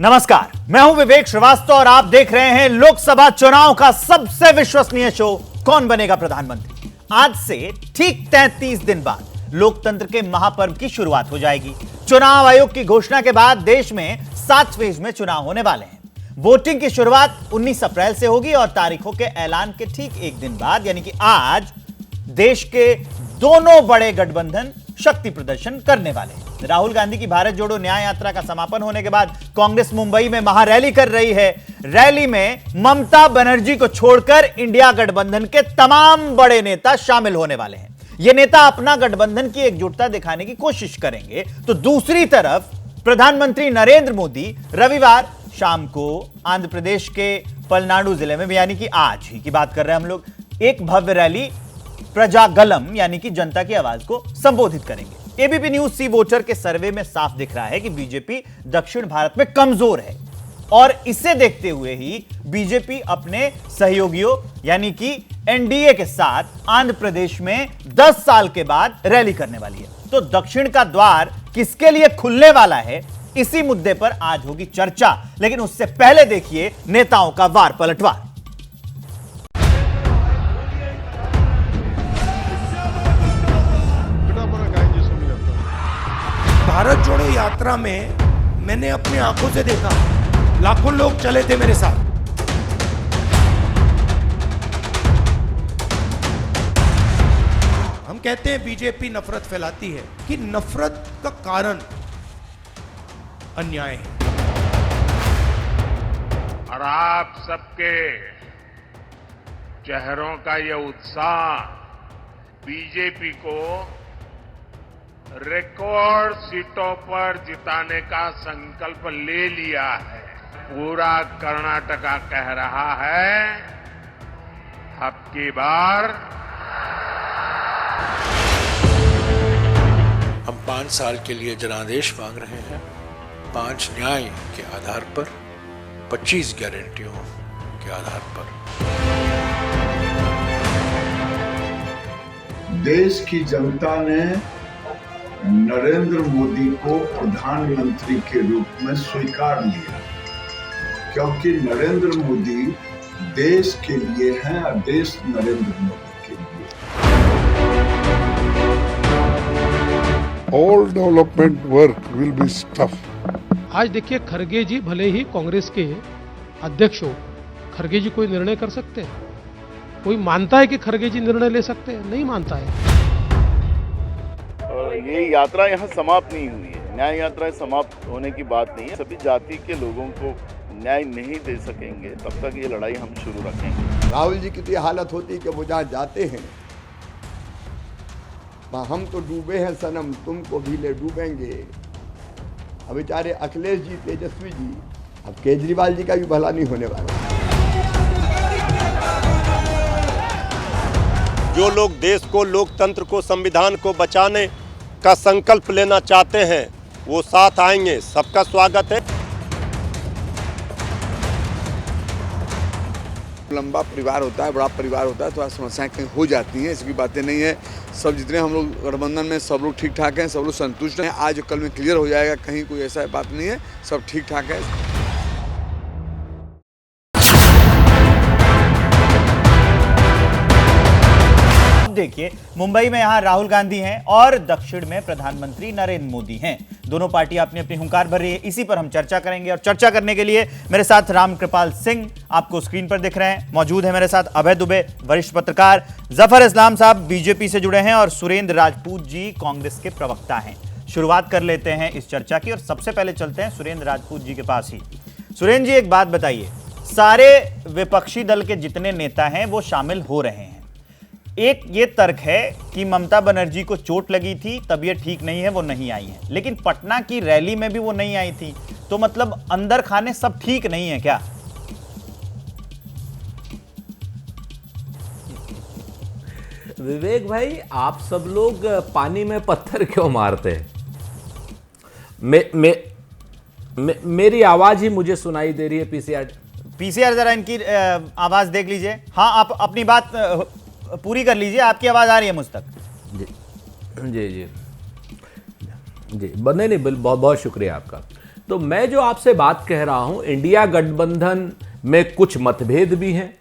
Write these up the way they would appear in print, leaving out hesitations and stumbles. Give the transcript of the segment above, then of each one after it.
नमस्कार, मैं हूं विवेक श्रीवास्तव और आप देख रहे हैं लोकसभा चुनाव का सबसे विश्वसनीय शो कौन बनेगा प्रधानमंत्री। आज से ठीक 33 दिन बाद लोकतंत्र के महापर्व की शुरुआत हो जाएगी। चुनाव आयोग की घोषणा के बाद देश में 7 फेज में चुनाव होने वाले हैं। वोटिंग की शुरुआत 19 अप्रैल से होगी और तारीखों के ऐलान के ठीक एक दिन बाद यानी कि आज देश के दोनों बड़े गठबंधन शक्ति प्रदर्शन करने वाले हैं। राहुल गांधी की भारत जोड़ो न्याय यात्रा का समापन होने के बाद कांग्रेस मुंबई में महारैली कर रही है। रैली में ममता बनर्जी को छोड़कर इंडिया गठबंधन के तमाम बड़े नेता शामिल होने वाले हैं। ये नेता अपना गठबंधन की एकजुटता दिखाने की कोशिश करेंगे, तो दूसरी तरफ प्रधानमंत्री नरेंद्र मोदी रविवार शाम को आंध्र प्रदेश के पलनाडु जिले में, यानी कि आज ही की बात कर रहे हैं हम लोग, एक भव्य रैली प्रजागलम यानी कि जनता की आवाज को संबोधित करेंगे। एबीपी न्यूज सी वोटर के सर्वे में साफ दिख रहा है कि बीजेपी दक्षिण भारत में कमजोर है और इसे देखते हुए ही बीजेपी अपने सहयोगियों यानी कि एनडीए के साथ आंध्र प्रदेश में 10 साल के बाद रैली करने वाली है। तो दक्षिण का द्वार किसके लिए खुलने वाला है, इसी मुद्दे पर आज होगी चर्चा। लेकिन उससे पहले देखिए नेताओं का वार पलटवार। भारत जोड़ो यात्रा में मैंने अपनी आंखों से देखा, लाखों लोग चले थे मेरे साथ। हम कहते हैं बीजेपी नफरत फैलाती है, कि नफरत का कारण अन्याय है। और आप सबके चेहरों का यह उत्साह बीजेपी को रिकॉर्ड सीटों पर जिताने का संकल्प ले लिया है। पूरा कर्नाटका कह रहा है, अब की बार हम 5 साल के लिए जनादेश मांग रहे हैं। 5 न्याय के आधार पर, 25 गारंटियों के आधार पर। देश की जनता ने नरेंद्र मोदी को प्रधानमंत्री के रूप में स्वीकार लिया, क्योंकि नरेंद्र मोदी देश के लिए हैं और देश नरेंद्र मोदी के लिए। All development work will be tough. आज देखिए, खरगे जी भले ही कांग्रेस के अध्यक्ष हो, खरगे जी कोई निर्णय कर सकते हैं? कोई मानता है कि खरगे जी निर्णय ले सकते हैं? नहीं मानता है। ये यात्रा यहाँ समाप्त नहीं हुई है। न्याय यात्रा समाप्त होने की बात नहीं है। सभी जाति के लोगों को न्याय नहीं दे सकेंगे तब तक ये लड़ाई हम शुरू रखेंगे। राहुल जी की तो हालत होती है कि वो जहाँ जाते हैं, हम तो डूबे हैं सनम, तुमको भी ले डूबेंगे। अब बेचारे अखिलेश जी, तेजस्वी जी, अब केजरीवाल जी का भी भला नहीं होने वाला। जो लोग देश को, लोकतंत्र को, संविधान को बचाने का संकल्प लेना चाहते हैं वो साथ आएंगे। सबका स्वागत है। लंबा परिवार होता है, बड़ा परिवार होता है, तो समस्याएं कहीं हो जाती हैं, इसकी बातें नहीं है। सब जितने हम लोग गठबंधन में सब लोग ठीक ठाक हैं, सब लोग संतुष्ट हैं। आज कल में क्लियर हो जाएगा, कहीं कोई ऐसा बात नहीं है, सब ठीक ठाक है। देखिए, मुंबई में यहां राहुल गांधी हैं और दक्षिण में प्रधानमंत्री नरेंद्र मोदी हैं। दोनों पार्टियां अपनी अपनी हुंकार भर रही है। इसी पर हम चर्चा करेंगे और चर्चा करने के लिए मेरे साथ रामकृपाल सिंह आपको स्क्रीन पर दिख रहे हैं, मौजूद है मेरे साथ अभय दुबे वरिष्ठ पत्रकार, जफर इस्लाम साहब बीजेपी से जुड़े हैं और सुरेंद्र राजपूत जी कांग्रेस के प्रवक्ता हैं। शुरुआत कर लेते हैं इस चर्चा की और सबसे पहले चलते हैं सुरेंद्र राजपूत जी के पास ही। सुरेंद्र जी, एक बात बताइए, सारे विपक्षी दल के जितने नेता हैं वो शामिल हो रहे हैं। एक ये तर्क है कि ममता बनर्जी को चोट लगी थी, तबीयत ठीक नहीं है, वो नहीं आई है, लेकिन पटना की रैली में भी वो नहीं आई थी, तो मतलब अंदर खाने सब ठीक नहीं है क्या? विवेक भाई, आप सब लोग पानी में पत्थर क्यों मारते हैं? मेरी आवाज ही मुझे सुनाई दे रही है। पीसीआर जरा इनकी आवाज देख लीजिए। हाँ, आप अपनी बात पूरी कर लीजिए, आपकी आवाज आ रही है मुझ तक। जी जी जी, नहीं बहुत बहुत शुक्रिया आपका। तो मैं जो आपसे बात कह रहा हूं, इंडिया गठबंधन में कुछ मतभेद भी हैं।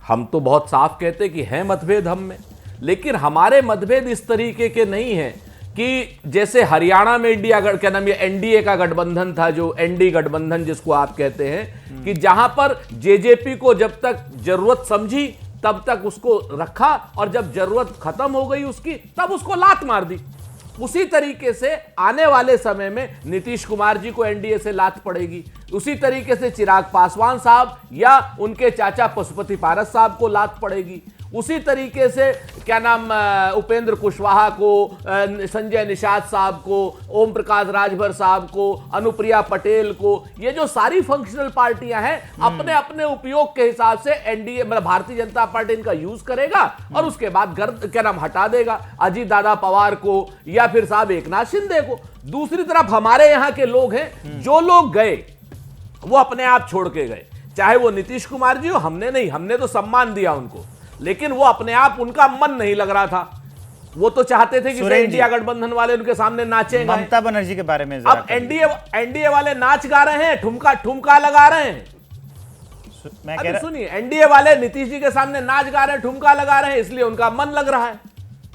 हम तो बहुत साफ कहते कि हैं मतभेद हम में, लेकिन हमारे मतभेद इस तरीके के नहीं हैं कि जैसे हरियाणा में क्या नाम ये एनडीए का गठबंधन था, जो एनडी गठबंधन जिसको आप कहते हैं, कि जहां पर जेजेपी को जब तक जरूरत समझी तब तक उसको रखा और जब जरूरत खत्म हो गई उसकी तब उसको लात मार दी। उसी तरीके से आने वाले समय में नीतीश कुमार जी को एनडीए से लात पड़ेगी, उसी तरीके से चिराग पासवान साहब या उनके चाचा पशुपति पारस साहब को लात पड़ेगी, उसी तरीके से क्या नाम उपेंद्र कुशवाहा को, संजय निषाद साहब को, ओम प्रकाश राजभर साहब को, अनुप्रिया पटेल को, ये जो सारी फंक्शनल पार्टियां हैं अपने अपने उपयोग के हिसाब से एनडीए मतलब भारतीय जनता पार्टी इनका यूज करेगा और उसके बाद क्या नाम हटा देगा अजीत दादा पवार को या फिर साहब एकनाथ शिंदे को। दूसरी तरफ हमारे यहां के लोग हैं, जो लोग गए वो अपने आप छोड़ के गए, चाहे वो नीतीश कुमार जी हो, हमने नहीं, हमने तो सम्मान दिया उनको, लेकिन वो अपने आप उनका मन नहीं लग रहा था। वो तो चाहते थे कि इंडिया गठबंधन वाले उनके सामने नाचेंगे। ममता बनर्जी के बारे में अब एनडीए वाले नाच गा रहे हैं, ठुमका लगा रहे हैं। मैं कह रहा सुनिए, एनडीए वाले नीतीश जी के सामने नाच गा रहे हैं, ठुमका लगा रहे हैं, इसलिए उनका मन लग रहा है।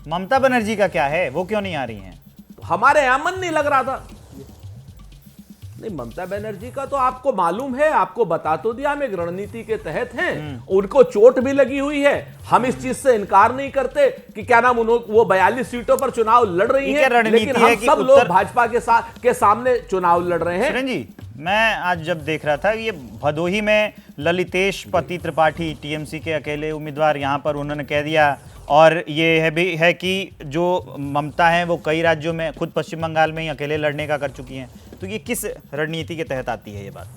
ममता बनर्जी का क्या है, वो क्यों नहीं आ रही हैं? हमारे यहां मन नहीं लग रहा था। नहीं, ममता बनर्जी का तो आपको मालूम है, आपको बता तो दिया, हम एक रणनीति के तहत हैं, उनको चोट भी लगी हुई है। हम इस चीज से इनकार नहीं करते कि क्या नाम वो 42 सीटों पर चुनाव लड़ रही हैं, लेकिन हम सब लोग भाजपा के सामने चुनाव लड़ रहे हैं। जी, मैं आज जब देख रहा था ये भदोही में ललितेश पति त्रिपाठी टीएमसी के अकेले उम्मीदवार, यहां पर उन्होंने कह दिया, और ये है भी है कि जो ममता है वो कई राज्यों में, खुद पश्चिम बंगाल में ही अकेले लड़ने का कर चुकी हैं। तो ये किस रणनीति के तहत आती है ये बात?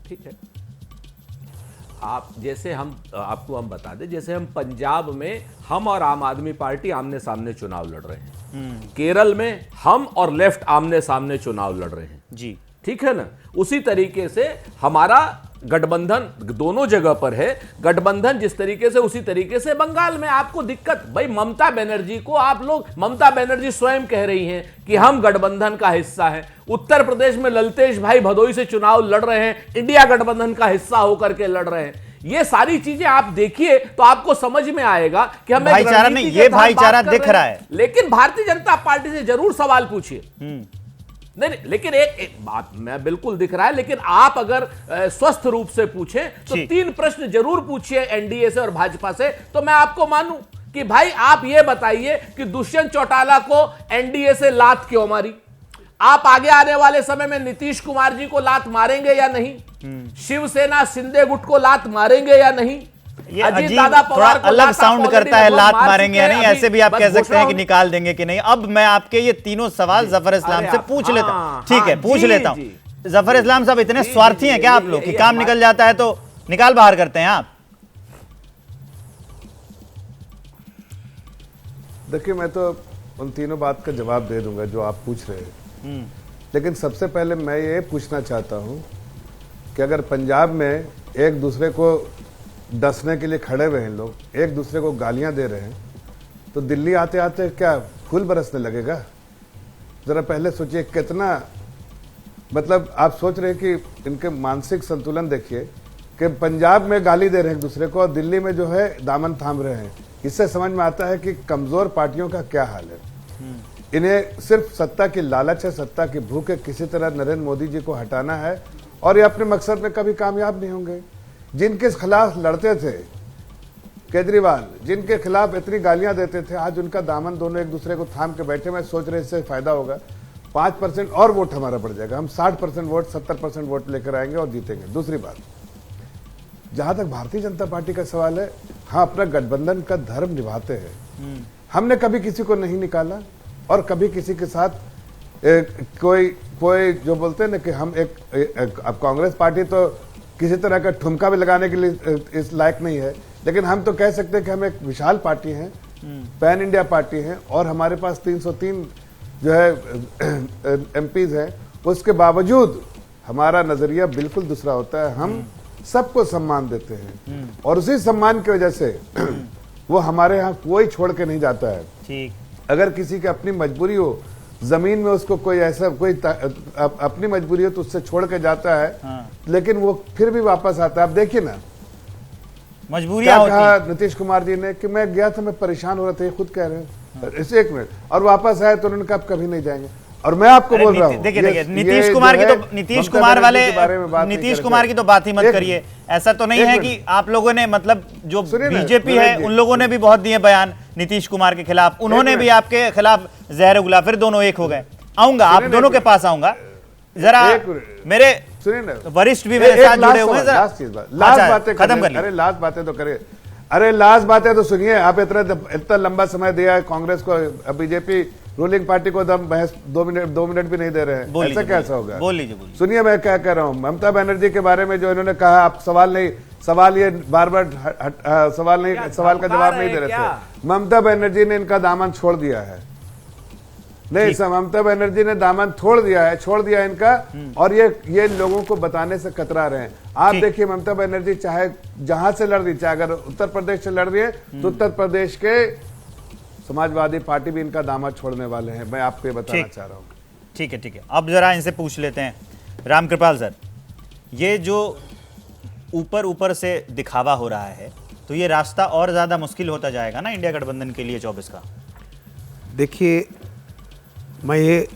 ठीक है, आप जैसे आपको हम बता दें, जैसे हम पंजाब में हम और आम आदमी पार्टी आमने सामने चुनाव लड़ रहे हैं, केरल में हम और लेफ्ट आमने सामने चुनाव लड़ रहे हैं जी, ठीक है ना। उसी तरीके से हमारा गठबंधन दोनों जगह पर है, गठबंधन जिस तरीके से उसी तरीके से बंगाल में। आपको दिक्कत भाई ममता बनर्जी को, आप लोग, ममता बनर्जी स्वयं कह रही हैं कि हम गठबंधन का हिस्सा हैं। उत्तर प्रदेश में ललितेश भाई भदोही से चुनाव लड़ रहे हैं, इंडिया गठबंधन का हिस्सा होकर के लड़ रहे हैं। ये सारी चीजें आप देखिए तो आपको समझ में आएगा कि हमें भाईचारा नहीं, ये भाईचारा दिख रहा है। लेकिन भारतीय जनता पार्टी से जरूर सवाल पूछिए। नहीं, लेकिन एक बात मैं बिल्कुल दिख रहा है, लेकिन आप अगर स्वस्थ रूप से पूछें तो 3 प्रश्न जरूर पूछिए एनडीए से और भाजपा से, तो मैं आपको मानूं कि भाई आप ये बताइए कि दुष्यंत चौटाला को एनडीए से लात क्यों मारी? आप आगे आने वाले समय में नीतीश कुमार जी को लात मारेंगे या नहीं? शिवसेना शिंदे गुट को लात मारेंगे या नहीं? ये अजीब थोड़ा अलग साउंड करता है, लात मारेंगे या नहीं, ऐसे भी आप कह सकते हैं कि निकाल देंगे कि नहीं। अब मैं आपके ये तीनों सवाल जफर इस्लाम से पूछ लेता हूं, ठीक है, पूछ लेता हूं। जफर इस्लाम साहब, इतने स्वार्थी हैं क्या आप लोग कि काम निकल जाता है तो निकाल बाहर करते हैं आप? देखिए, मैं तो उन तीनों बात का जवाब दे दूंगा जो आप पूछ रहे हैं, लेकिन सबसे पहले मैं ये पूछना चाहता हूं कि अगर पंजाब में एक दूसरे को डसने के लिए खड़े हुए हैं लोग, एक दूसरे को गालियां दे रहे हैं, तो दिल्ली आते आते क्या फूल बरसने लगेगा? जरा पहले सोचिए कितना, मतलब आप सोच रहे हैं कि इनके मानसिक संतुलन देखिए कि पंजाब में गाली दे रहे हैं एक दूसरे को और दिल्ली में जो है दामन थाम रहे हैं। इससे समझ में आता है कि कमजोर पार्टियों का क्या हाल है। इन्हें सिर्फ सत्ता की लालच है, सत्ता की भूख है, किसी तरह नरेंद्र मोदी जी को हटाना है और ये अपने मकसद में कभी कामयाब नहीं होंगे। जिनके खिलाफ लड़ते थे केजरीवाल, जिनके खिलाफ इतनी गालियां देते थे, आज उनका दामन दोनों एक दूसरे को थाम के बैठे। मैं सोच रहे इससे फायदा होगा, 5% और वोट हमारा बढ़ जाएगा, हम 60% वोट 70% वोट लेकर आएंगे और जीतेंगे। दूसरी बात, जहां तक भारतीय जनता पार्टी का सवाल है, हाँ अपना गठबंधन का धर्म निभाते हैं। हमने कभी किसी को नहीं निकाला और कभी किसी के साथ कोई जो बोलते हैं ना कि हम अब कांग्रेस पार्टी तो किसी तरह का ठुमका भी लगाने के लिए इस लायक नहीं है, लेकिन हम तो कह सकते हैं कि हम एक विशाल पार्टी हैं, पैन इंडिया पार्टी हैं और हमारे पास 303 जो है एमपीज हैं। उसके बावजूद हमारा नजरिया बिल्कुल दूसरा होता है। हम सबको सम्मान देते हैं और उसी सम्मान की वजह से वो हमारे यहाँ कोई छोड़ के नहीं जाता है। ठीक, अगर किसी की अपनी मजबूरी हो जमीन में उसको कोई ऐसा कोई अपनी मजबूरी हो तो उससे छोड़ के जाता है, लेकिन वो फिर भी वापस आता है। आप देखिए ना मजबूरियां क्या कहा नीतीश कुमार जी ने कि मैं गया था, मैं परेशान हो रहा था, ये खुद कह रहे हैं इसे 1 मिनट, और वापस आए तो उन्होंने कहा कभी नहीं जाएंगे। और मैं आपको बोल रहा हूँ, देखिए नीतीश कुमार की तो नीतीश कुमार की तो बात ही मत करिए। ऐसा तो नहीं है कि आप लोगों ने मतलब जो बीजेपी है उन लोगों ने भी बहुत दिए बयान नीतीश कुमार के खिलाफ, उन्होंने भी आपके खिलाफ जहर उगला, फिर दोनों एक हो गए। आऊंगा आप दोनों के पास आऊंगा, जरा मेरे वरिष्ठ भी मेरे साथ जुड़े हुए हैं। लास्ट बातें खत्म कर, अरे लास्ट बातें तो करिए, अरे लास्ट बातें तो सुनिए। आप इतना लंबा समय दिया है कांग्रेस को, बीजेपी रूलिंग पार्टी को दम बहस 2 मिनट भी नहीं दे रहे हैं, ऐसा कैसा होगा? बोल लीजिए। सुनिए मैं क्या कह रहा हूं, ममता बनर्जी के बारे में जो इन्होंने कहा, आप सवाल ये बार सवाल का जवाब नहीं दे रहे थे। ममता बनर्जी ने इनका दामन छोड़ दिया है, नहीं ममता बनर्जी ने दामन छोड़ दिया इनका, और ये लोगों को बताने से कतरा रहे हैं। आप देखिए ममता बनर्जी चाहे जहां से लड़ रही, चाहे अगर उत्तर प्रदेश से लड़ रही है तो उत्तर प्रदेश के समाजवादी पार्टी भी इनका दामन छोड़ने वाले हैं, मैं आपको ये बताना चाह रहा हूँ। ठीक है, अब जरा इनसे पूछ लेते हैं, रामकृपाल सर, ये जो ऊपर से दिखावा हो रहा है, तो ये रास्ता और ज्यादा मुश्किल होता जाएगा ना इंडिया गठबंधन के लिए 24 का? देखिए मैं ये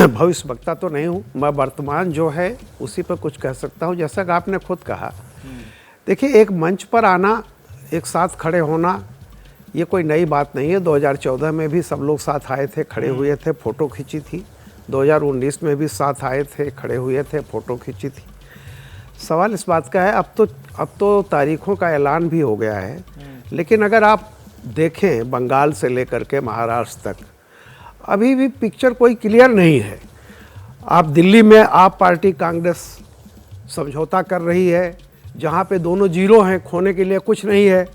भविष्य वक्ता तो नहीं हूँ, मैं वर्तमान जो है उसी पर कुछ कह सकता हूँ। जैसा कि आपने खुद कहा, देखिए एक मंच पर आना, एक साथ खड़े होना, ये कोई नई बात नहीं है। 2014 में भी सब लोग साथ आए थे, खड़े हुए थे, फोटो खींची थी। 2019 में भी साथ आए थे, खड़े हुए थे, फोटो खींची थी। सवाल इस बात का है, अब तो तारीखों का ऐलान भी हो गया है, लेकिन अगर आप देखें बंगाल से लेकर के महाराष्ट्र तक अभी भी पिक्चर कोई क्लियर नहीं है। आप दिल्ली में आप पार्टी कांग्रेस समझौता कर रही है, जहाँ पे दोनों जीरो हैं, खोने के लिए कुछ नहीं है,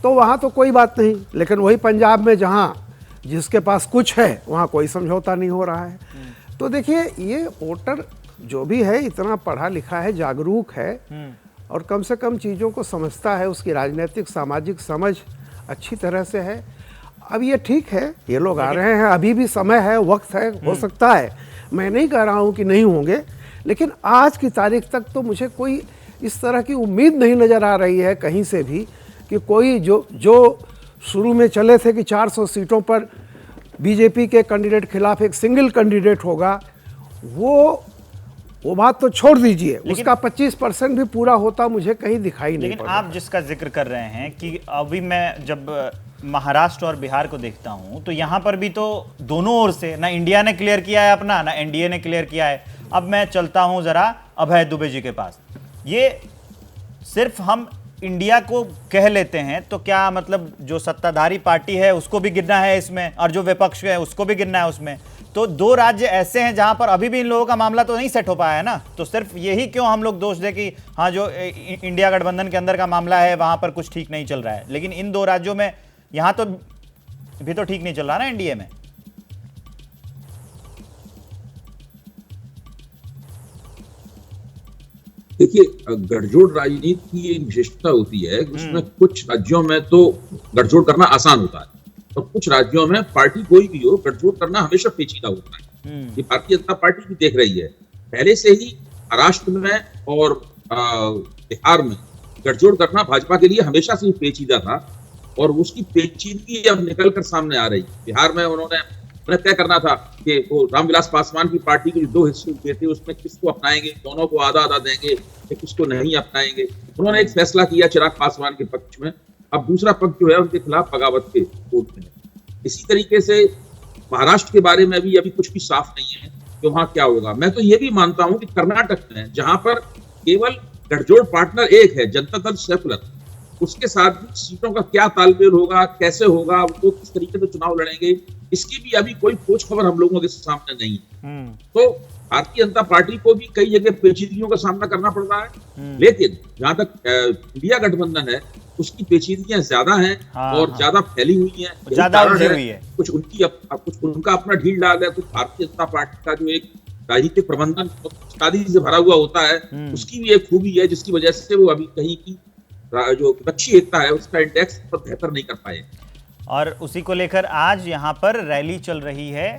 तो वहाँ तो कोई बात नहीं। लेकिन वही पंजाब में जहाँ जिसके पास कुछ है वहाँ कोई समझौता नहीं हो रहा है। तो देखिए ये वोटर जो भी है इतना पढ़ा लिखा है, जागरूक है, और कम से कम चीज़ों को समझता है, उसकी राजनीतिक सामाजिक समझ अच्छी तरह से है। अब ये ठीक है, ये लोग आ रहे हैं, अभी भी समय है, वक्त है, हो सकता है, मैं नहीं कह रहा हूँ कि नहीं होंगे, लेकिन आज की तारीख तक तो मुझे कोई इस तरह की उम्मीद नहीं नज़र आ रही है कहीं से भी कि कोई जो शुरू में चले थे कि 400 सीटों पर बीजेपी के कैंडिडेट खिलाफ एक सिंगल कैंडिडेट होगा, वो बात तो छोड़ दीजिए, उसका 25% भी पूरा होता मुझे कहीं दिखाई नहीं पड़ रहा। लेकिन आप जिसका जिक्र कर रहे हैं कि अभी मैं जब महाराष्ट्र और बिहार को देखता हूं तो यहां पर भी तो दोनों ओर से ना इंडिया ने क्लियर किया है अपना, ना एनडीए ने क्लियर किया है। अब मैं चलता हूं जरा अभय दुबे जी के पास। ये सिर्फ हम इंडिया को कह लेते हैं तो क्या मतलब जो सत्ताधारी पार्टी है उसको भी गिनना है इसमें, और जो विपक्ष है उसको भी गिनना है उसमें? तो 2 राज्य ऐसे हैं जहां पर अभी भी इन लोगों का मामला तो नहीं सेट हो पाया है ना, तो सिर्फ यही क्यों हम लोग दोष दें कि हाँ जो इंडिया गठबंधन के अंदर का मामला है वहां पर कुछ ठीक नहीं चल रहा है, लेकिन इन 2 राज्यों में यहां तो भी तो ठीक नहीं चल रहा ना एनडीए में? देखिए गठजोड़ राजनीति की एक विशेषता होती है, उसमें कुछ राज्यों में तो गठजोड़ करना आसान होता है और कुछ राज्यों में पार्टी कोई भी हो गठजोड़ करना हमेशा पेचीदा होता है। ये भारतीय जनता पार्टी भी देख रही है, पहले से ही महाराष्ट्र में और बिहार में गठजोड़ करना भाजपा के लिए हमेशा से ही पेचीदा था और उसकी पेचीदगी अब निकल कर सामने आ रही है। बिहार में उन्हें तय करना था कि वो रामविलास पासवान की पार्टी के 2 हिस्से हुए थे, उसमें किसको अपनाएंगे, दोनों को आधा आधा देंगे या किसको नहीं अपनाएंगे। उन्होंने एक फैसला किया चिराग पासवान के पक्ष में, अब दूसरा पक्ष जो है उनके खिलाफ बगावत के कोर्ट में है। इसी तरीके से महाराष्ट्र के बारे में भी अभी कुछ भी साफ नहीं है कि वहां क्या होगा। मैं तो ये भी मानता हूं कि कर्नाटक में जहां पर केवल गठजोड़ पार्टनर एक है, जनता दल सेकुलर, उसके साथ भी सीटों का क्या तालमेल होगा, कैसे होगा, वो किस तरीके से चुनाव लड़ेंगे, इसकी भी अभी कोई खोज खबर हम लोगों के सामने नहीं है। तो भारतीय जनता पार्टी को भी कई जगह पेचीदगियों का सामना करना पड़ रहा है, लेकिन जहां तक इंडिया गठबंधन है उसकी पेचीदगियां ज्यादा हैं और ज्यादा फैली हुई हैं, ज्यादा हुई है। कुछ उनका अपना ढील डाल है, कुछ भारतीय जनता पार्टी का जो एक राजनीतिक प्रबंधन शादी से भरा हुआ होता है, उसकी भी एक खूबी है जिसकी वजह से वो अभी कहीं की जो विपक्षी एकता है उसका इंडेक्स बेहतर नहीं कर पाए। और उसी को लेकर आज यहाँ पर रैली चल रही है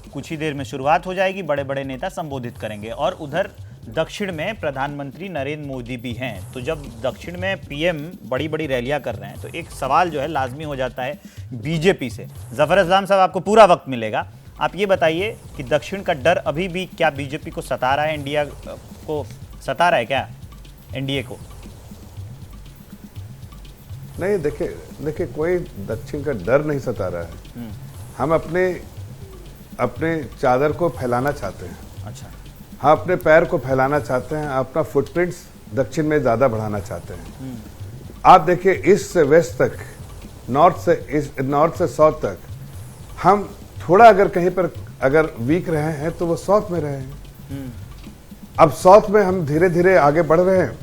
कुछ ही देर में शुरुआत हो जाएगी, बड़े बड़े नेता संबोधित करेंगे। और उधर दक्षिण में प्रधानमंत्री नरेंद्र मोदी भी हैं। तो जब दक्षिण में पीएम बड़ी बड़ी रैलियां कर रहे हैं तो एक सवाल जो है लाजमी हो जाता है बीजेपी से। जफर इस्लाम साहब, आपको पूरा वक्त मिलेगा। आप ये बताइए कि दक्षिण का डर अभी भी क्या बीजेपी को सता रहा है, इंडिया को सता रहा है क्या, एनडीए को? नहीं, देखिए कोई दक्षिण का डर नहीं सता रहा है। हम अपने चादर को फैलाना चाहते हैं। अच्छा, हम अपने पैर को फैलाना चाहते हैं, अपना फुटप्रिंट्स दक्षिण में ज्यादा बढ़ाना चाहते हैं। आप देखिए ईस्ट से वेस्ट तक, नॉर्थ से साउथ तक, हम थोड़ा अगर कहीं पर अगर वीक रहे हैं तो वो साउथ में रहे हैं। अब साउथ में हम धीरे धीरे आगे बढ़ रहे हैं,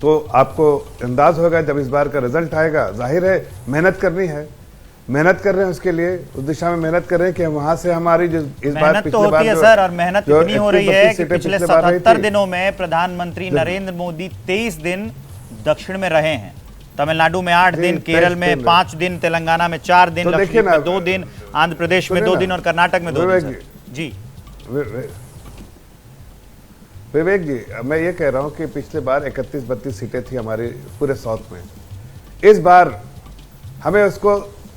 तो आपको अंदाज होगा जब इस बार का रिजल्ट आएगा। जाहिर है मेहनत करनी है, मेहनत कर रहे हैं उसके लिए, उस दिशा में मेहनत कर रहे हैं कि वहां से हमारी जो इस बार पिछले बार होती है सर, और मेहनत इतनी हो रही है कि पिछले 77 दिनों में प्रधानमंत्री नरेंद्र मोदी 23 दिन दक्षिण में रहे हैं। तमिलनाडु में 8 दिन, केरल में 5 दिन, तेलंगाना में 4 दिन, लक्षद्वीप में 2 दिन, आंध्र प्रदेश में 2 दिन और कर्नाटक में 2 दिन। जी विवेक जी, मैं ये कह रहा हूं कि पिछले बार 31-32 सीटें थी हमारी पूरे साउथ में। इस बार हमें उसको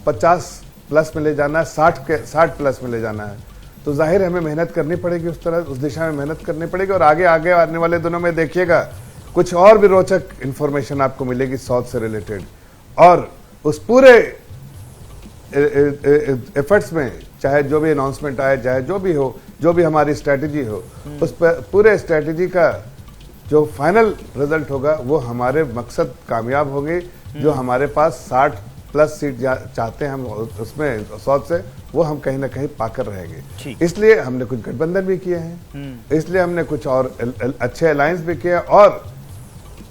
50 प्लस में ले जाना है, 60 प्लस में ले जाना है। तो जाहिर है हमें मेहनत करनी पड़ेगी, उस दिशा में मेहनत करनी पड़ेगी। और आगे आने वाले दिनों में देखिएगा कुछ और भी रोचक इंफॉर्मेशन आपको मिलेगी साउथ से रिलेटेड। और उस पूरे एफर्ट्स में चाहे जो भी अनाउंसमेंट आए, चाहे जो भी हो, जो भी हमारी स्ट्रैटेजी हो, उस पूरे स्ट्रैटेजी का जो फाइनल रिजल्ट होगा वो हमारे मकसद कामयाब होगी। जो हमारे पास 60 प्लस सीट चाहते हैं हम उसमें साउथ से, वो हम कहीं ना कहीं पाकर रहेंगे। इसलिए हमने कुछ गठबंधन भी किए हैं, इसलिए हमने कुछ और अच्छे अलायंस भी किए, और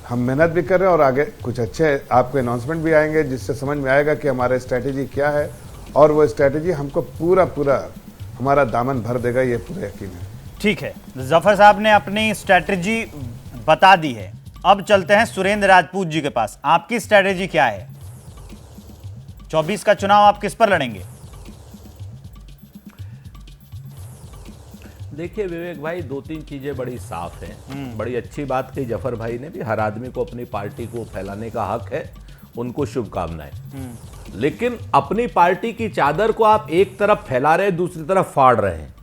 हम मेहनत भी कर रहे हैं। और आगे कुछ अच्छे आपके अनाउंसमेंट भी आएंगे जिससे समझ में आएगा कि हमारा स्ट्रैटेजी क्या है, और वो स्ट्रैटेजी हमको पूरा हमारा दामन भर देगा, ये पूरा यकीन है। ठीक है, जफर साहब ने अपनी स्ट्रैटेजी बता दी है। अब चलते हैं सुरेंद्र राजपूत जी के पास। आपकी स्ट्रैटेजी क्या है? 24 का चुनाव आप किस पर लड़ेंगे? देखिए विवेक भाई, 2-3 चीजें बड़ी साफ हैं। बड़ी अच्छी बात कही जफर भाई ने भी, हर आदमी को अपनी पार्टी को फैलाने का हक है, उनको शुभकामनाएं। लेकिन अपनी पार्टी की चादर को आप एक तरफ फैला रहे, दूसरी तरफ फाड़ रहे हैं।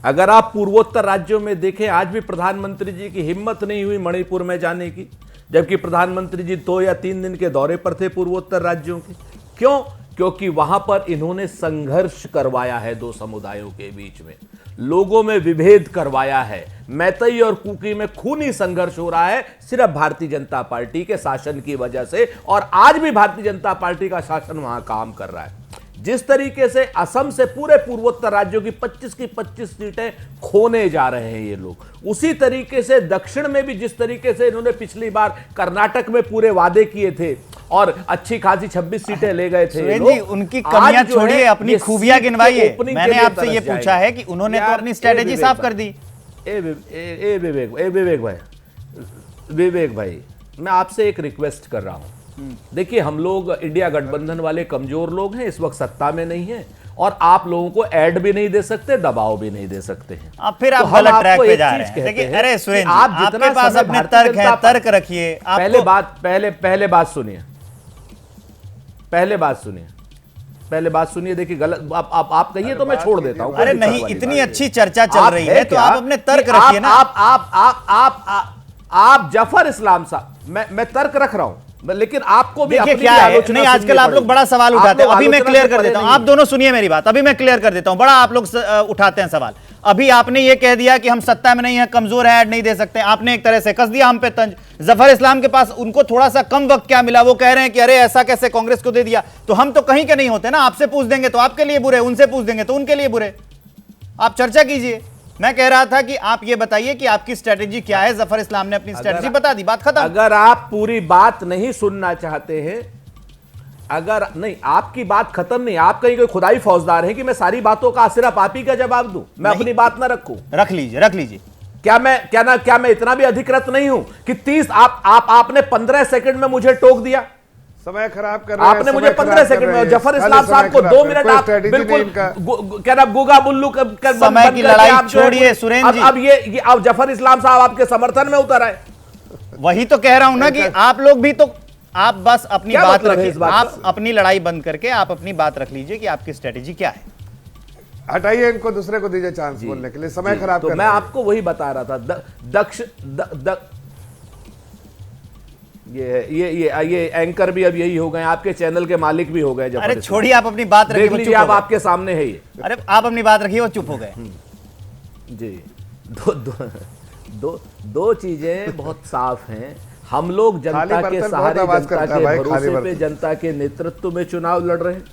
अगर आप पूर्वोत्तर राज्यों में देखें, आज भी प्रधानमंत्री जी की हिम्मत नहीं हुई मणिपुर में जाने की, जबकि प्रधानमंत्री जी 2 या 3 दिन के दौरे पर थे पूर्वोत्तर राज्यों के। क्यों? क्योंकि वहां पर इन्होंने संघर्ष करवाया है, 2 समुदायों के बीच में लोगों में विभेद करवाया है। मैतई और कुकी में खूनी संघर्ष हो रहा है सिर्फ भारतीय जनता पार्टी के शासन की वजह से, और आज भी भारतीय जनता पार्टी का शासन वहां काम कर रहा है। जिस तरीके से असम से पूरे पूर्वोत्तर राज्यों की 25 की 25 सीटें खोने जा रहे हैं ये लोग, उसी तरीके से दक्षिण में भी जिस तरीके से इन्होंने पिछली बार कर्नाटक में पूरे वादे किए थे और अच्छी खासी 26 सीटें ले गए थे जी, उनकी कमियां छोड़िए, अपनी खूबियां गिनवाइए। मैंने आपसे ये पूछा है कि उन्होंने तो अपनी स्ट्रैटेजी साफ कर दी। विवेक भाई, मैं आपसे एक रिक्वेस्ट कर रहा हूं। देखिए, हम लोग इंडिया गठबंधन वाले कमजोर लोग हैं, इस वक्त सत्ता में नहीं है, और आप लोगों को ऐड भी नहीं दे सकते, दबाव भी नहीं दे सकते हैं। अब फिर आप गलत ट्रैक पे जा रहे हैं। देखिए, अरे सुरेंद्र, आपके पास अपने तर्क हैं, तर्क रखिए। पहले बात सुनिए, पहले बात सुनिए। देखिए, गलत आप कहिए तो मैं छोड़ देता हूं। अरे नहीं, इतनी अच्छी चर्चा चल रही है तो आप अपने तर्क रखिए ना। आप जफर इस्लाम साहब, मैं तर्क रख रहा हूं, लेकिन आपको भी क्या है, नहीं आजकल आप लोग बड़ा सवाल उठाते हैं। अभी मैं क्लियर कर देता हूं, आप दोनों सुनिए मेरी बात। अभी मैं क्लियर कर देता हूं, बड़ा आप लोग उठाते हैं सवाल। अभी आपने ये कह दिया कि हम सत्ता में नहीं है, कमजोर है, ऐड नहीं दे सकते। आपने एक तरह से कस दिया हम पे तंज। जफर इस्लाम के पास उनको थोड़ा सा कम वक्त क्या मिला, वो कह रहे हैं कि अरे ऐसा कैसे कांग्रेस को दे दिया। तो हम तो कहीं के नहीं होते ना, आपसे पूछ देंगे तो आपके लिए बुरे, उनसे पूछ देंगे तो उनके लिए बुरे। आप चर्चा कीजिए। मैं कह रहा था कि आप ये बताइए कि आपकी स्ट्रेटेजी क्या है। जफर इस्लाम ने अपनी स्ट्रेटेजी बता दी, बात खत्म। अगर आप पूरी बात नहीं सुनना चाहते हैं, अगर नहीं, आपकी बात खत्म नहीं, आप कहीं कोई खुदाई फौजदार हैं कि मैं सारी बातों का सिर्फ आप ही का जवाब दूं, मैं अपनी बात ना रखूं। रख लीजिए। क्या मैं इतना भी अधिकृत नहीं हूं कि 30 आपने 15 सेकंड में मुझे टोक दिया? समय खराब कर रहे हैं। आपने मुझे 15 सेकंड में, जफर इस्लाम साहब को 2 मिनट आप बिल्कुल क्या नाम गुगा बुल्लू समय की लड़ाई छोड़िए सुरेंद्र जी। अब ये अब जफर इस्लाम साहब आपके समर्थन में उतर आए। वही तो कह रहा हूं ना कि आप लोग भी तो, आप बस अपनी क्या बात मतलब है रखिए, इस बात आप का? अपनी लड़ाई बंद करके आप अपनी बात रख लीजिए कि आपकी स्ट्रेटेजी क्या है। हटाइए इनको, दूसरे को दीजिए चांस बोलने के लिए, समय खराब तो कर मैं रहे हैं। आपको वही बता रहा था। दक्ष ये एंकर भी अब यही हो गए, आपके चैनल के मालिक भी हो गए। जब अरे छोड़िए, आप अपनी बात रखिए, देख वो लीजिए, चुप हो आप गए। आपके सामने है ये। अरे आप अपनी बात रखिए, वो चुप हो गए। जी, दो चीजें बहुत साफ हैं। हम लोग जनता के सहारे, जनता के भरोसे पे, जनता के नेतृत्व में चुनाव लड़ रहे हैं।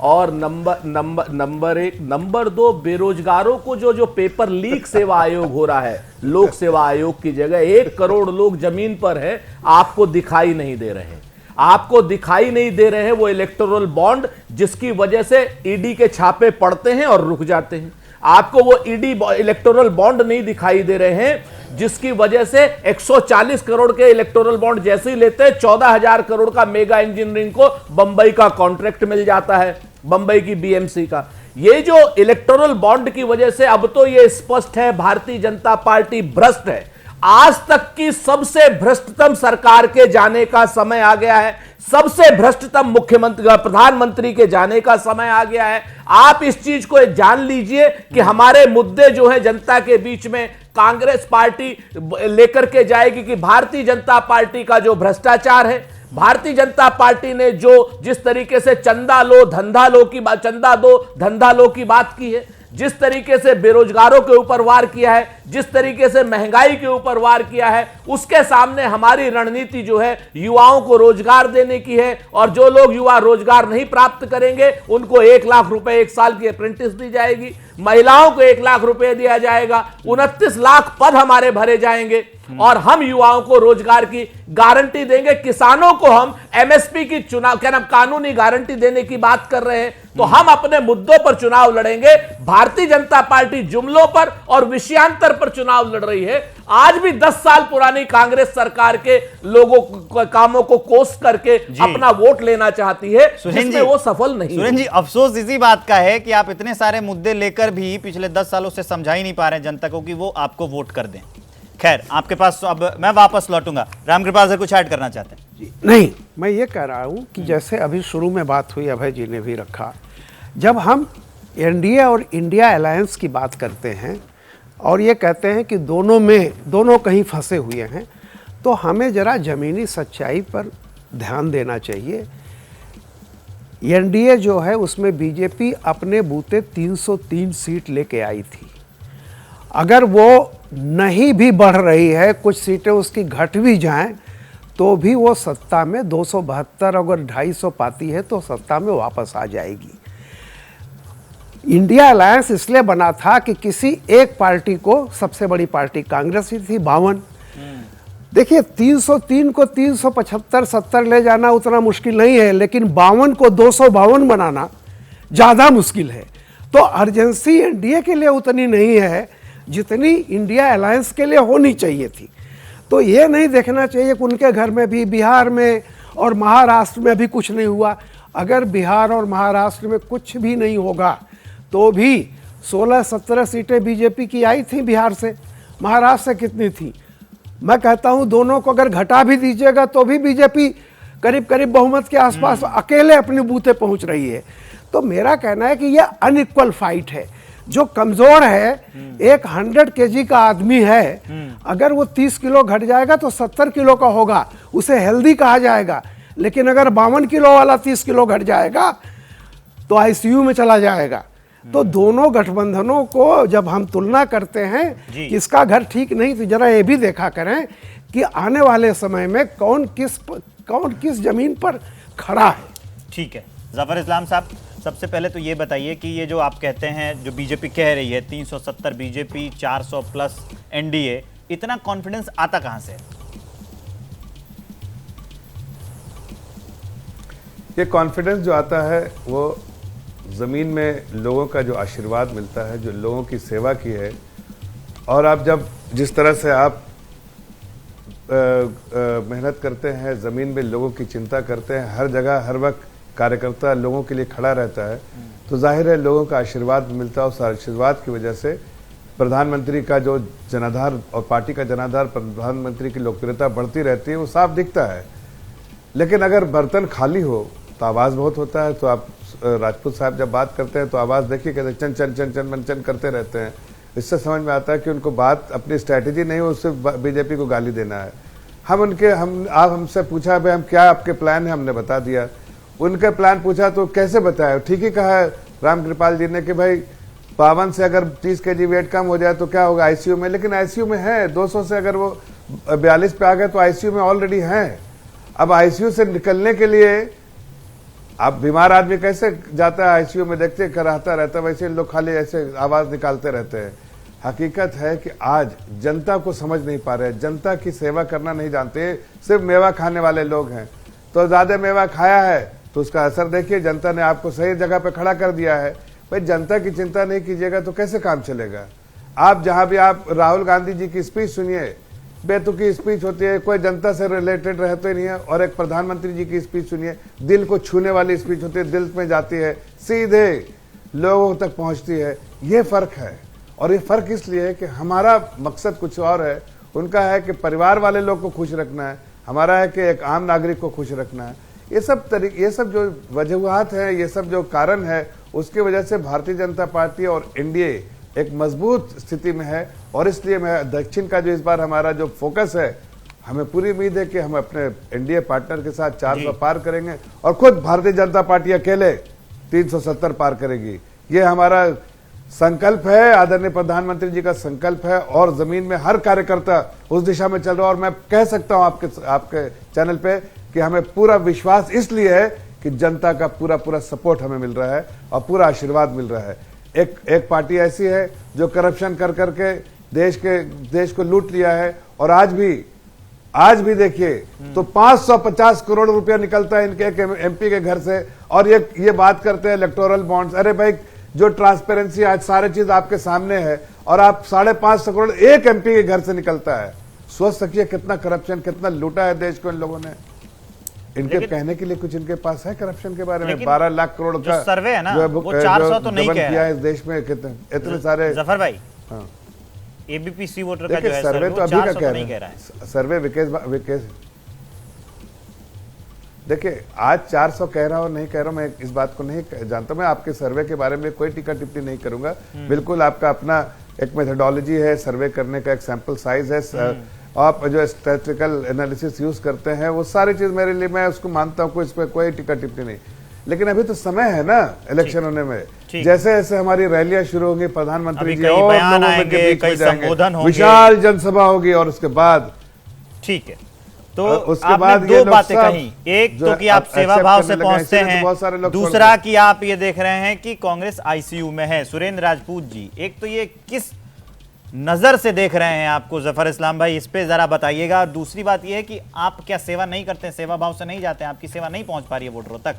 और नंबर एक, नंबर दो, बेरोजगारों को जो पेपर लीक सेवा आयोग हो रहा है, लोक सेवा आयोग की जगह 1 करोड़ लोग जमीन पर हैं, आपको दिखाई नहीं दे रहे हैं। आपको दिखाई नहीं दे रहे हैं वो इलेक्टोरल बॉन्ड, जिसकी वजह से ईडी के छापे पड़ते हैं और रुक जाते हैं। आपको वो ईडी इलेक्टोरल बॉन्ड नहीं दिखाई दे रहे हैं, जिसकी वजह से 140 करोड़ के इलेक्टोरल बॉन्ड जैसे ही लेते हैं, 14,000 करोड़ का मेगा इंजीनियरिंग को बंबई का कॉन्ट्रैक्ट मिल जाता है, बंबई की बीएमसी का। ये जो इलेक्टोरल बॉन्ड की वजह से अब तो ये स्पष्ट है भारतीय जनता पार्टी भ्रष्ट है। आज तक की सबसे भ्रष्टतम सरकार के जाने का समय आ गया है। सबसे भ्रष्टतम मुख्यमंत्री, प्रधानमंत्री के जाने का समय आ गया है। आप इस चीज को जान लीजिए कि हमारे मुद्दे जो हैं जनता के बीच में कांग्रेस पार्टी लेकर के जाएगी कि भारतीय जनता पार्टी का जो भ्रष्टाचार है, भारतीय जनता पार्टी ने जो जिस तरीके से चंदा दो धंधा लो की बात की है, जिस तरीके से बेरोजगारों के ऊपर वार किया है, जिस तरीके से महंगाई के ऊपर वार किया है, उसके सामने हमारी रणनीति जो है युवाओं को रोजगार देने की है। और जो लोग युवा रोजगार नहीं प्राप्त करेंगे उनको 1 लाख रुपए 1 साल की अप्रेंटिस दी जाएगी, महिलाओं को 1 लाख रुपए दिया जाएगा, 29 लाख पद हमारे भरे जाएंगे और हम युवाओं को रोजगार की गारंटी देंगे। किसानों को हम एमएसपी की चुनाव कानूनी गारंटी देने की बात कर रहे हैं। तो हम अपने मुद्दों पर चुनाव लड़ेंगे। भारतीय जनता पार्टी जुमलों पर और विषयांतर पर चुनाव लड़ रही है। आज भी 10 साल पुरानी कांग्रेस सरकार के लोगों कामों को कोस करके अपना वोट लेना चाहती है, जिसमें वो सफल नहीं। सुरेंद्र जी, अफसोस इसी बात का है कि आप इतने सारे मुद्दे लेकर भी पिछले 10 सालों से समझा ही नहीं पा रहे हैं जनता को कि वो आपको वोट कर दें। खैर, आपके पास अब मैं वापस लौटूंगा। रामकृपाल सर कुछ ऐड करना चाहते हैं? नहीं, मैं ये कह रहा हूँ कि जैसे अभी शुरू में बात हुई, अभय जी ने भी रखा, जब हम एनडीए और इंडिया अलायंस की बात करते हैं और ये कहते हैं कि दोनों कहीं फंसे हुए हैं, तो हमें जरा ज़मीनी सच्चाई पर ध्यान देना चाहिए। एनडीए जो है उसमें बीजेपी अपने बूते 303 सीट लेके आई थी। अगर वो नहीं भी बढ़ रही है, कुछ सीटें उसकी घट भी जाएं, तो भी वो सत्ता में 272 अगर 250 पाती है तो सत्ता में वापस आ जाएगी। इंडिया अलायंस इसलिए बना था कि किसी एक पार्टी को, सबसे बड़ी पार्टी कांग्रेस ही थी, 52। देखिए 303 को 375-70 ले जाना उतना मुश्किल नहीं है, लेकिन 52 को 252 बनाना ज़्यादा मुश्किल है। तो अर्जेंसी एनडीए के लिए उतनी नहीं है जितनी इंडिया अलायंस के लिए होनी चाहिए थी। तो ये नहीं देखना चाहिए कि उनके घर में भी, बिहार में और महाराष्ट्र में भी कुछ नहीं हुआ। अगर बिहार और महाराष्ट्र में कुछ भी नहीं होगा तो भी 16-17 सीटें बीजेपी की आई थी बिहार से, महाराष्ट्र से कितनी थी? मैं कहता हूं दोनों को अगर घटा भी दीजिएगा तो भी बीजेपी करीब करीब बहुमत के आसपास अकेले अपने बूथे पहुंच रही है। तो मेरा कहना है कि यह अनइक्वल फाइट है। जो कमजोर है, एक 100 केजी का आदमी है, अगर वो 30 किलो घट जाएगा तो 70 किलो का होगा, उसे हेल्दी कहा जाएगा। लेकिन अगर 52 किलो वाला 30 किलो घट जाएगा तो आईसीयू में चला जाएगा। तो दोनों गठबंधनों को जब हम तुलना करते हैं किसका घर ठीक नहीं, तो जरा ये भी देखा करें कि आने वाले समय में कौन किस जमीन पर खड़ा है। ठीक है, जफर इस्लाम साहब, सबसे पहले तो ये बताइए कि ये जो आप कहते हैं, जो बीजेपी कह रही है 370 बीजेपी 400 प्लस एनडीए, इतना कॉन्फिडेंस आता कहां से? ये कॉन्फिडेंस जो आता है वो ज़मीन में लोगों का जो आशीर्वाद मिलता है, जो लोगों की सेवा की है। और आप जब जिस तरह से आप मेहनत करते हैं, ज़मीन में लोगों की चिंता करते हैं, हर जगह हर वक्त कार्यकर्ता लोगों के लिए खड़ा रहता है, तो जाहिर है लोगों का आशीर्वाद मिलता है। उस आशीर्वाद की वजह से प्रधानमंत्री का जो जनाधार और पार्टी का जनाधार, प्रधानमंत्री की लोकप्रियता बढ़ती रहती है, वो साफ दिखता है। लेकिन अगर बर्तन खाली हो तो आवाज़ बहुत होता है। तो आप राजपूत साहब जब बात करते हैं तो आवाज़ देखिए कैसे चन चन चन चन मन चन करते रहते हैं। इससे समझ में आता है कि उनको बात अपनी स्ट्रैटेजी नहीं, उससे बीजेपी को गाली देना है। आप हमसे पूछा भाई हम क्या आपके प्लान है, हमने बता दिया। उनके प्लान पूछा तो कैसे बताया, ठीक ही कहा है रामकृपाल जी ने कि भाई 52 से अगर 30 kg वेट कम हो जाए तो क्या होगा आईसीयू में। लेकिन आईसीयू में है 200 से अगर वो 42 पे आ गए तो आईसीयू में ऑलरेडी हैं। अब आईसीयू से निकलने के लिए आप बीमार आदमी कैसे जाता है आईसीयू में, देखते कराहता रहता है, वैसे लोग खाली ऐसे आवाज निकालते रहते हैं। हकीकत है कि आज जनता को समझ नहीं पा रहे, जनता की सेवा करना नहीं जानते, सिर्फ मेवा खाने वाले लोग हैं। तो ज्यादा मेवा खाया है तो उसका असर देखिए, जनता ने आपको सही जगह पे खड़ा कर दिया है। भाई जनता की चिंता नहीं कीजिएगा तो कैसे काम चलेगा। आप जहां भी आप राहुल गांधी जी की स्पीच सुनिए, बेतुकी स्पीच होती है, कोई जनता से रिलेटेड रहते नहीं है। और एक प्रधानमंत्री जी की स्पीच सुनिए, दिल को छूने वाली स्पीच होती है, दिल में जाती है, सीधे लोगों तक पहुंचती है। ये फर्क है। और ये फर्क इसलिए है कि हमारा मकसद कुछ और है, उनका है कि परिवार वाले लोग को खुश रखना है, हमारा है कि एक आम नागरिक को खुश रखना है। ये सब जो वजूहात है, ये सब जो कारण है, उसकी वजह से भारतीय जनता पार्टी और एनडीए एक मजबूत स्थिति में है। और इसलिए मैं दक्षिण का जो इस बार हमारा जो फोकस है, हमें पूरी उम्मीद है कि हम अपने एनडीए पार्टनर के साथ 400 पार करेंगे और खुद भारतीय जनता पार्टी अकेले 370 पार करेगी। ये हमारा संकल्प है, आदरणीय प्रधानमंत्री जी का संकल्प है और जमीन में हर कार्यकर्ता उस दिशा में चल रहा है। और मैं कह सकता हूं आपके चैनल पे कि हमें पूरा विश्वास इसलिए है कि जनता का पूरा सपोर्ट हमें मिल रहा है और पूरा आशीर्वाद मिल रहा है। एक पार्टी ऐसी है जो करप्शन कर करके देश को लूट लिया है और आज भी देखिए तो 550 करोड़ रुपया निकलता है इनके एमपी के घर से। और ये बात करते हैं इलेक्टोरल बॉन्ड्स। अरे भाई जो ट्रांसपेरेंसी आज सारे चीज आपके सामने है और आप 550 करोड़ एक एमपी के घर से निकलता है। सोच सकिए कितना करप्शन, कितना लूटा है देश को इन लोगों ने। इनके कहने के लिए कुछ इनके पास है करप्शन के बारे में। 12 लाख करोड़ का सर्वे है ना, वो 400 तो नहीं कह रहा है इस देश में। कितने इतने सारे जफर भाई, हाँ एबीपी वोटर का जो है सर्वे तो अभी का कह रहा है। सर्वे विकेश देखिए आज 400 कह रहा हूं नहीं कह रहा हूं, मैं इस बात को नहीं जानता। मैं आपके सर्वे के बारे में कोई टीका टिप्पणी नहीं करूंगा। बिल्कुल आपका अपना एक मेथोडोलॉजी है, सर्वे करने का एक सैंपल साइज है, आप जो स्टैटिस्टिकल एनालिसिस यूज करते हैं, वो सारी चीज मेरे लिए मैं उसको मानता हूं, इस पर कोई टीका टिप्पणी नहीं। लेकिन अभी तो समय है ना इलेक्शन होने में। जैसे जैसे हमारी रैलियां शुरू होंगी, प्रधानमंत्री जी और लोगों के बीच में जाएंगे, विशाल जनसभा होगी और उसके बाद ठीक है। तो उसके बाद दो बातें कही, एक तो कि आप सेवा भाव से पहुंचते हैं, दूसरा कि आप ये देख रहे हैं कि कांग्रेस आईसीयू में है। सुरेंद्र राजपूत जी, एक तो ये किस नजर से देख रहे हैं आपको, जफर इस्लाम भाई इस पे जरा बताइएगा। दूसरी बात यह है कि आप क्या सेवा नहीं करते, सेवा भाव से नहीं जाते, आपकी सेवा नहीं पहुंच पा रही है वोटरों तक।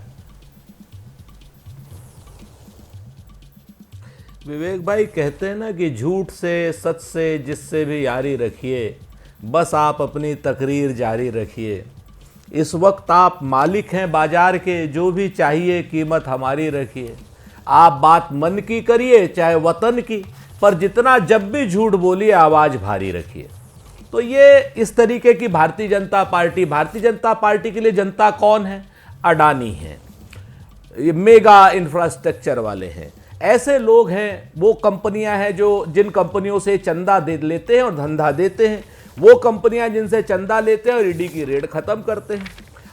विवेक भाई कहते हैं ना कि झूठ से सच से जिससे भी यारी रखिए, बस आप अपनी तकरीर जारी रखिए। इस वक्त आप मालिक हैं बाजार के, जो भी चाहिए कीमत हमारी रखिए। आप बात मन की करिए चाहे वतन की, पर जितना जब भी झूठ बोलिए आवाज भारी रखिए। तो ये इस तरीके की भारतीय जनता पार्टी के लिए जनता कौन है? अडानी है, ये मेगा इंफ्रास्ट्रक्चर वाले हैं, ऐसे लोग हैं, वो कंपनियां हैं जो जिन कंपनियों से चंदा दे लेते हैं और धंधा देते हैं, वो कंपनियां जिनसे चंदा लेते हैं और ईडी की रेड खत्म करते हैं।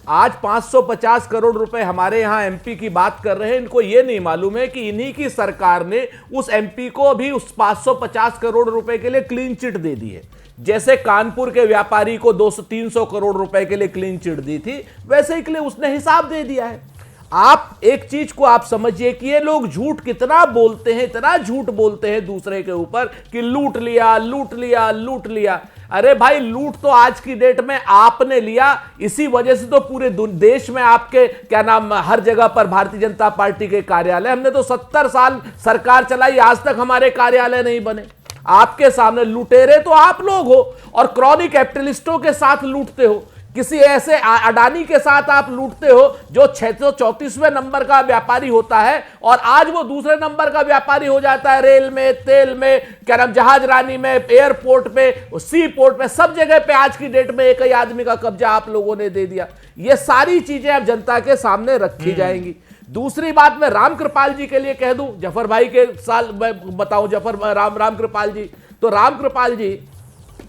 आज 550 करोड़ रुपए हमारे यहाँ एमपी की बात कर रहे हैं, इनको ये नहीं मालूम है कि इन्हीं की सरकार ने उस एमपी को भी उस 550 करोड़ रुपए के लिए क्लीन चिट दे दी है। जैसे कानपुर के व्यापारी को 200-300 करोड़ रुपए के लिए क्लीन चिट दी थी, वैसे ही के लिए उसने हिसाब दे दिया है। आप एक चीज को आप समझिए कि ये लोग झूठ कितना बोलते हैं, इतना झूठ बोलते हैं दूसरे के ऊपर कि लूट लिया लूट लिया लूट लिया। अरे भाई लूट तो आज की डेट में आपने लिया, इसी वजह से तो पूरे देश में आपके क्या नाम हर जगह पर भारतीय जनता पार्टी के कार्यालय। हमने तो 70 साल सरकार चलाई, आज तक हमारे कार्यालय नहीं बने। आपके सामने लुटेरे तो आप लोग हो और क्रॉनी कैपिटलिस्टों के साथ लूटते हो, किसी ऐसे अडानी के साथ आप लूटते हो जो 634वें नंबर का व्यापारी होता है और आज वो दूसरे नंबर का व्यापारी हो जाता है, रेल में, तेल में, क्या नाम, जहाज रानी में, एयरपोर्ट पे, सी पोर्ट में, सब जगह पे आज की डेट में एक ही आदमी का कब्जा आप लोगों ने दे दिया। ये सारी चीजें अब जनता के सामने रखी जाएंगी। दूसरी बात मैं राम कृपाल जी के लिए कह दूं, जफर भाई के साल मैं बताऊं, जफर राम कृपाल जी, तो राम कृपाल जी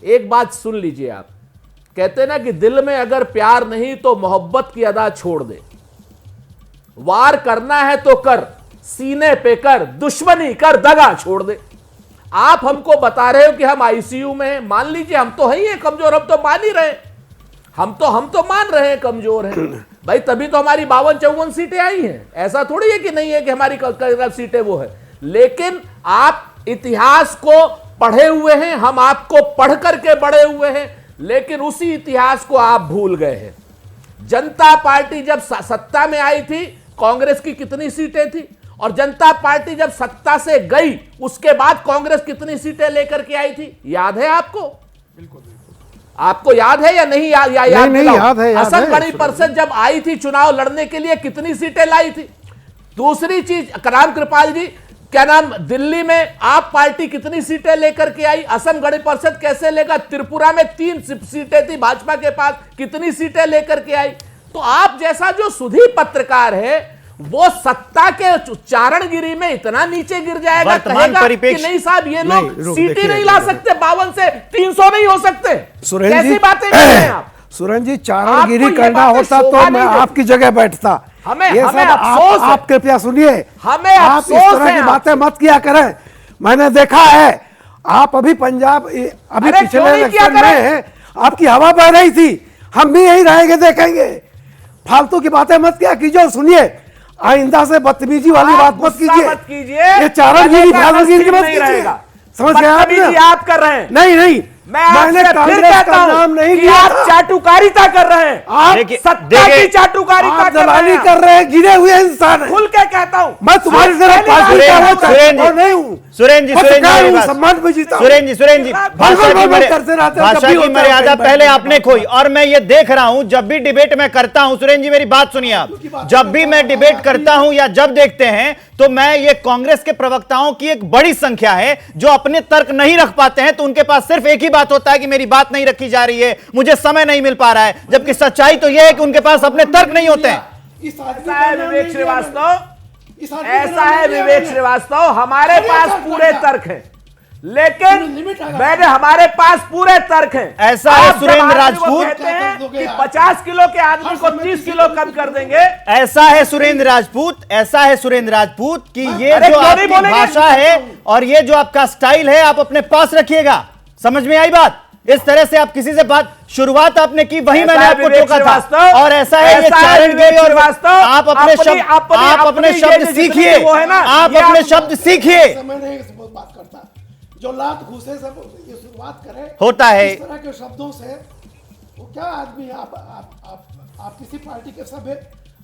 एक बात सुन लीजिए आप, कहते ना कि दिल में अगर प्यार नहीं तो मोहब्बत की अदा छोड़ दे, वार करना है तो कर, सीने पे कर, दुश्मनी कर, दगा छोड़ दे। आप हमको बता रहे हो कि हम आईसीयू में हैं, मान लीजिए हम तो हैं कमजोर, हम तो मान ही रहे, हम तो मान रहे हैं कमजोर हैं भाई, तभी तो हमारी 52-54 सीटें आई हैं। ऐसा थोड़ी है कि नहीं है कि हमारी सीटें वो है, लेकिन आप इतिहास को पढ़े हुए हैं, हम आपको पढ़ करके बड़े हुए हैं, लेकिन उसी इतिहास को आप भूल गए हैं। जनता पार्टी जब सत्ता में आई थी, कांग्रेस की कितनी सीटें थी, और जनता पार्टी जब सत्ता से गई उसके बाद कांग्रेस कितनी सीटें लेकर के आई थी, याद है आपको? बिल्कुल। आपको याद है या नहीं? याद है। असम गण परिषद जब आई थी चुनाव लड़ने के लिए कितनी सीटें लाई थी? दूसरी चीज, राम कृपाल जी, क्या नाम, दिल्ली में आप पार्टी कितनी सीटें लेकर के आई? असम गण परिषद कैसे लेगा? त्रिपुरा में 3 सीटें थी भाजपा के पास, कितनी सीटें लेकर के आई? तो आप जैसा जो सुधी पत्रकार है वो सत्ता के उच्चारणगिरी में इतना नीचे गिर जाएगा, कहेगा कि नहीं साहब ये लोग सीटें नहीं ला सकते, 52 से 300 नहीं हो सकते। कैसी बातें कर रहे हैं आप? सुरेंद्र जी, चारणगिरी करना होता तो मैं आपकी जगह बैठता। हमें अफसोस, आप कृपया सुनिए, हमें आप इस तरह की बातें मत किया करें। मैंने देखा है आप अभी पंजाब, अभी पिछले इलेक्शन में आपकी हवा बह रही थी, हम भी यही रहेंगे, देखेंगे। फालतू की बातें मत किया कीजिए, सुनिए, आइंदा से बदतमीजी वाली बात मत कीजिए, ये चारणगिरी फालतूगिरी मत कीजिए, समझ गए आपने? आप कर रहे हैं। नहीं, मैंने कांग्रेस का नाम नहीं लिया, आप चाटुकारिता कर रहे हैं, आप सत्ता की चाटुकारिता कर रहे हैं, गिरे हुए इंसान खुल के कहता हूं, मैं तुम्हारी तरह पार्टी का नहीं हूं। सुरेंद्र जी, सम्मान में जीता। सुरेंद्र जी, भाषा की मर्यादा पहले आपने खोई, और मैं ये देख रहा हूं जब भी डिबेट में करता हूं, सुरेंद्र जी मेरी बात सुनिए आप, जब भी मैं डिबेट करता हूं या जब देखते हैं तो मैं ये कांग्रेस के प्रवक्ताओं की एक बड़ी संख्या है जो अपने तर्क नहीं रख पाते हैं, तो उनके पास सिर्फ एक ही बात होता है कि मेरी बात नहीं रखी जा रही है, मुझे समय नहीं मिल पा रहा है, जबकि सच्चाई तो यह है कि उनके पास अपने तर्क नहीं होते हैं। ऐसा है विवेक श्रीवास्तव, हमारे पास पूरे तर्क हैं, लेकिन मैंने हमारे पास पूरे तर्क हैं। ऐसा है सुरेंद्र राजपूत, कहते हैं कि 50 किलो के आदमी को 30 किलो कम कर देंगे। ऐसा है सुरेंद्र राजपूत, ऐसा है सुरेंद्र राजपूत कि ये जो आपकी भाषा है और ये जो आपका स्टाइल है आप अपने पास रखिएगा, समझ में आई बात? इस तरह से आप किसी से बात, शुरुआत आपने की, वही मैंने आपको टोका था, और ऐसा है ये चारणगिरी, और आप अपने शब्द सीखिए, आप अपने शब्द सीखिए। बात करता जो लात घूसे से ये शुरुआत करे होता है इस तरह के शब्दों से, वो क्या आदमी है? आप किसी पार्टी के सब है?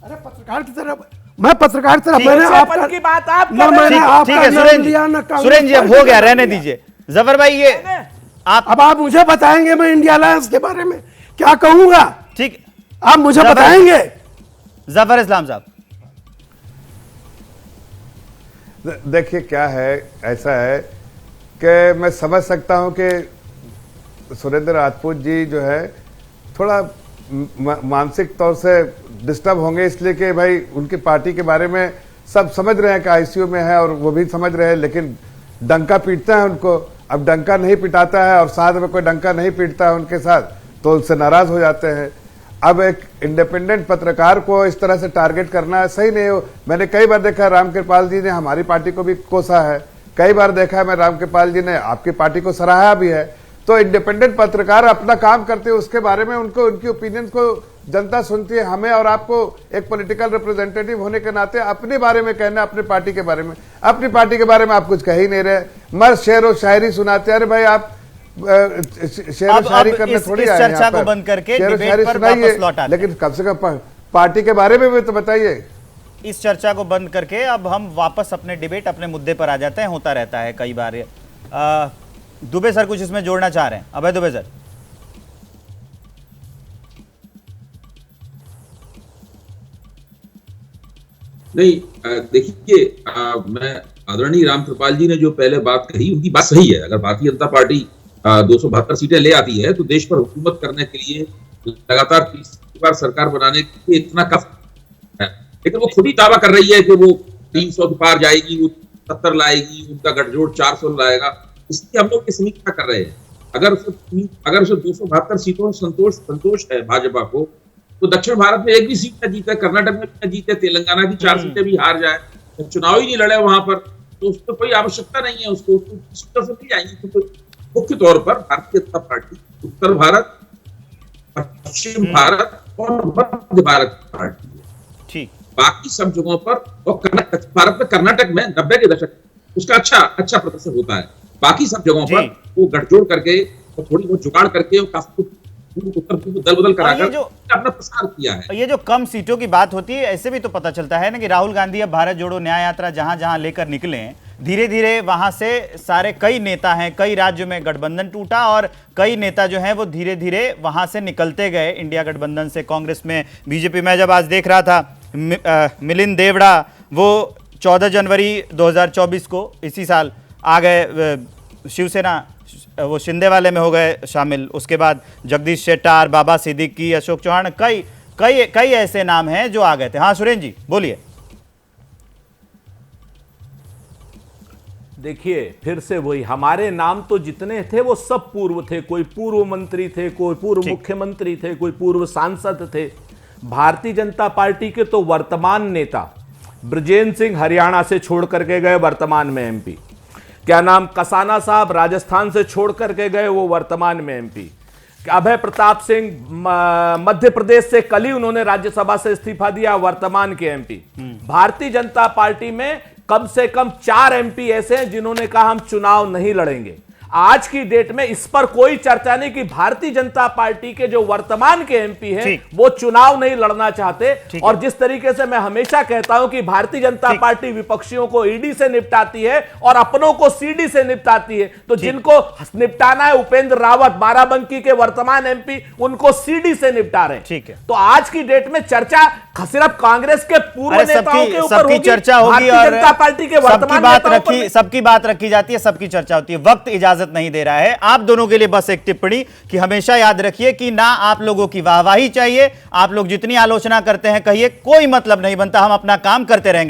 अरे पत्रकार की तरह, मैं पत्रकार की तरह, मैंने आपका की बात आप ना, मैंने आपका सुरेंद्र जी अब हो गया, रहने दीजिए। जफर भाई ये अब आप मुझे बताएंगे मैं इंडिया अलायंस के बारे में क्या कहूंगा? ठीक, आप मुझे बताएंगे। जफर इस्लाम साहब, देखिए क्या है, ऐसा है कि मैं समझ सकता हूं कि सुरेंद्र राजपूत जी जो है थोड़ा मानसिक तौर से डिस्टर्ब होंगे, इसलिए कि भाई उनकी पार्टी के बारे में सब समझ रहे हैं कि आईसीयू में है और वो भी समझ रहे हैं, लेकिन डंका पीटता है उनको। अब डंका नहीं पिटाता है और साथ में कोई डंका नहीं पीटता है उनके साथ, तो उनसे नाराज हो जाते हैं। अब एक इंडिपेंडेंट पत्रकार को इस तरह से टारगेट करना सही नहीं हो। मैंने कई बार देखा राम कृपाल जी ने हमारी पार्टी को भी कोसा है, कई बार देखा है मैं राम कृपाल जी ने आपकी पार्टी को सराहा भी है। तो इंडिपेंडेंट पत्रकार अपना काम करते हैं, उसके बारे में उनको, उनकी ओपिनियन को जनता सुनती है। हमें और आपको एक पॉलिटिकल रिप्रेजेंटेटिव होने के नाते अपने बारे में कहना, अपनी पार्टी के बारे में, अपनी पार्टी के बारे में आप कुछ कह ही नहीं रहे, मस्त शेर और शायरी सुनाते। अरे भाई आप शेर और शायरी करने थोड़ी आए हैं, चर्चा को बंद करके शेर और शायरी सुनाइए, लेकिन कम से कम पार्टी के बारे में भी तो बताइए। इस चर्चा को बंद करके अब हम वापस अपने डिबेट, अपने मुद्दे पर आ जाते हैं, होता रहता है कई बार। दुबे सर कुछ इसमें जोड़ना चाह रहे हैं? अभय दुबे सर। नहीं, देखिए, मैं आदरणीय राम कृपाल जी ने जो पहले बात कही उनकी बात सही है। अगर भारतीय जनता पार्टी 272 सीटें ले आती है तो देश पर हुकूमत करने के लिए लगातार तीसरी बार सरकार बनाने के लिए इतना काफी है। लेकिन वो खुद ही दावा कर रही है कि वो 300 के पार जाएगी, वो 70 लाएगी, उनका गठजोड़ 400 लाएगा। इसलिए हम लोग की समीक्षा कर रहे हैं। अगर उसे 272 सीटों में संतोष है भाजपा को, तो दक्षिण भारत में एक भी सीट न जीते, कर्नाटक में भी न जीते, तेलंगाना की 4 सीटें भी हार जाए, चुनाव ही नहीं लड़े वहां पर, तो उसको कोई आवश्यकता नहीं है। उसको सीटों से मिल जाएंगी। तो मुख्य तौर पर भारतीय जनता पार्टी उत्तर भारत, पश्चिम भारत और मध्य भारत की पार्टी है। ठीक। बाकी सब जगहों पर, और भारत में कर्नाटक में 90 के दशक उसका अच्छा प्रदर्शन होता है। बाकी सब जगहों पर वो गठजोड़ करके और थोड़ी बहुत जुगाड़ करके उत्तर पूर्व दल बदल कराकर अपना प्रसार किया है। ये जो कम सीटों की बात होती है, ऐसे भी तो पता चलता है ना कि राहुल गांधी अब भारत जोड़ो न्याय यात्रा जहां जहां लेकर निकले, धीरे धीरे वहां से सारे कई नेता हैं, कई राज्यों में गठबंधन टूटा और कई नेता जो हैं वो धीरे धीरे वहां से निकलते गए इंडिया गठबंधन से, कांग्रेस में, बीजेपी में। जब आज देख रहा था मिलिंद देवड़ा, वो 14 जनवरी 2024 को इसी साल आ गए शिवसेना, वो शिंदे वाले में हो गए शामिल। उसके बाद जगदीश शेट्टार, बाबा सिद्दीकी, अशोक चौहान, कई ऐसे नाम हैं जो आ गए थे। हाँ सुरेंद्र जी बोलिए। देखिए, फिर से वही, हमारे नाम तो जितने थे वो सब पूर्व थे। कोई पूर्व मंत्री थे, कोई पूर्व मुख्यमंत्री थे, कोई पूर्व सांसद थे। भारतीय जनता पार्टी के तो वर्तमान नेता ब्रजेंद्र सिंह हरियाणा से छोड़ करके गए, वर्तमान में एमपी। क्या नाम, कसाना साहब राजस्थान से छोड़ करके गए, वो वर्तमान में एमपी। अभय प्रताप सिंह मध्य प्रदेश से कल ही उन्होंने राज्यसभा से इस्तीफा दिया, वर्तमान के एमपी। भारतीय जनता पार्टी में कम से कम 4 एमपी ऐसे हैं जिन्होंने कहा हम चुनाव नहीं लड़ेंगे। आज की डेट में इस पर कोई चर्चा नहीं कि भारतीय जनता पार्टी के जो वर्तमान के एमपी हैं वो चुनाव नहीं लड़ना चाहते। और जिस तरीके से मैं हमेशा कहता हूं कि भारतीय जनता पार्टी विपक्षियों को ईडी से निपटाती है और अपनों को सीडी से निपटाती है, तो जिनको निपटाना है उपेंद्र रावत बाराबंकी के वर्तमान एमपी, उनको सीडी से निपटा रहे हैं। ठीक है। तो आज की डेट में चर्चा सिर्फ कांग्रेस के पूर्व नेताओं के ऊपर सबकी चर्चा होगी और जनता पार्टी के वर्तमान सबकी बात रखी जाती है, सबकी चर्चा होती है। वक्त इजाजत नहीं दे रहा है। आप दोनों के लिए बस एक टिप्पणी कि हमेशा याद रखिए कि ना आप लोगों की वाहवाही चाहिए, आप लोग जितनी आलोचना करते हैं कहिए, कोई मतलब नहीं बनता, हम अपना काम करते रहेंगे।